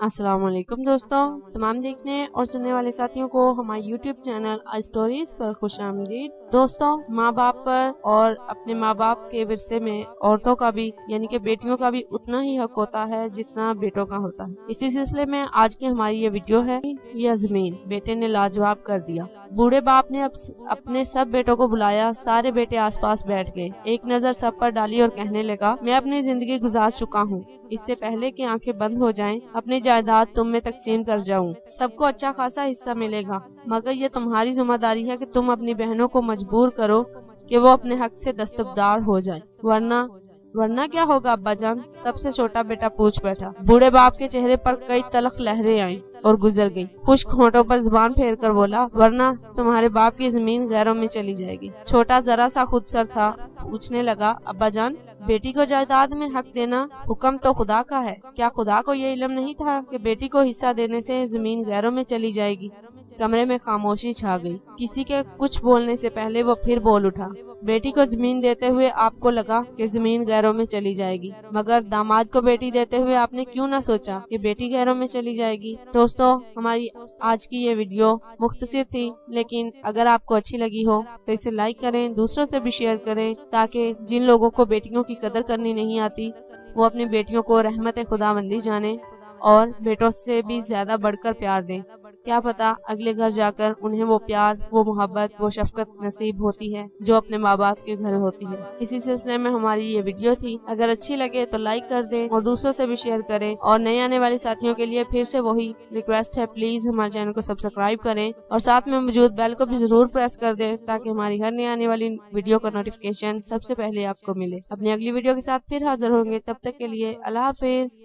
السلام علیکم دوستوں، تمام دیکھنے اور سننے والے ساتھیوں کو ہمارے یوٹیوب چینل اسٹوریز پر خوش آمدید۔ دوستوں، ماں باپ پر اور اپنے ماں باپ کے ورثے میں عورتوں کا بھی یعنی کہ بیٹیوں کا بھی اتنا ہی حق ہوتا ہے جتنا بیٹوں کا ہوتا ہے۔ اسی سلسلے میں آج کی ہماری یہ ویڈیو ہے یہ زمین بیٹے نے لاجواب کر دیا۔ بوڑھے باپ نے اپنے سب بیٹوں کو بلایا، سارے بیٹے آس پاس بیٹھ گئے، ایک نظر سب پر ڈالی اور کہنے لگا، میں اپنی زندگی گزار چکا ہوں، اس سے پہلے کہ آنکھیں بند ہو جائیں اپنی جائیداد تم میں تقسیم کر جاؤں۔ سب کو اچھا خاصا حصہ ملے گا، مگر یہ تمہاری ذمہ داری ہے کہ تم اپنی بہنوں کو مجبور کرو کہ وہ اپنے حق سے دستبردار ہو جائیں، ورنہ کیا ہوگا ابا جان؟ سب سے چھوٹا بیٹا پوچھ بیٹھا۔ بوڑھے باپ کے چہرے پر کئی تلخ لہریں آئیں اور گزر گئی۔ خشک ہونٹوں پر زبان پھیر کر بولا، ورنہ تمہارے باپ کی زمین غیروں میں چلی جائے گی۔ چھوٹا ذرا سا خود سر تھا، پوچھنے لگا، ابا جان، بیٹی کو جائیداد میں حق دینا حکم تو خدا کا ہے، کیا خدا کو یہ علم نہیں تھا کہ بیٹی کو حصہ دینے سے زمین غیروں میں چلی جائے گی؟ کمرے میں خاموشی چھا گئی۔ کسی کے کچھ بولنے سے پہلے وہ پھر بول اٹھا، بیٹی کو زمین دیتے ہوئے آپ کو لگا کہ زمین غیروں میں چلی جائے گی، مگر داماد کو بیٹی دیتے ہوئے آپ نے کیوں نہ سوچا کہ بیٹی غیروں میں چلی جائے گی؟ دوستو، ہماری آج کی یہ ویڈیو مختصر تھی، لیکن اگر آپ کو اچھی لگی ہو تو اسے لائک کریں، دوسروں سے بھی شیئر کریں، تاکہ جن لوگوں کو بیٹیوں کی قدر کرنی نہیں آتی وہ اپنی بیٹیوں کو رحمت خداوندی جانیں اور بیٹوں سے بھی زیادہ بڑھ کر پیار دیں۔ کیا پتا اگلے گھر جا کر انہیں وہ پیار، وہ محبت، وہ شفقت نصیب ہوتی ہے جو اپنے ماں باپ کے گھر ہوتی ہے۔ اسی سلسلے میں ہماری یہ ویڈیو تھی، اگر اچھی لگے تو لائک کر دیں اور دوسروں سے بھی شیئر کریں، اور نئے آنے والے ساتھیوں کے لیے پھر سے وہی ریکویسٹ ہے، پلیز ہمارے چینل کو سبسکرائب کریں اور ساتھ میں موجود بیل کو بھی ضرور پریس کر دیں تاکہ ہماری ہر نئے آنے والی ویڈیو کا نوٹیفیکیشن سب سے پہلے آپ کو ملے۔ اپنی اگلی ویڈیو کے ساتھ پھر حاضر ہوں گے، تب تک کے لیے اللہ حافظ۔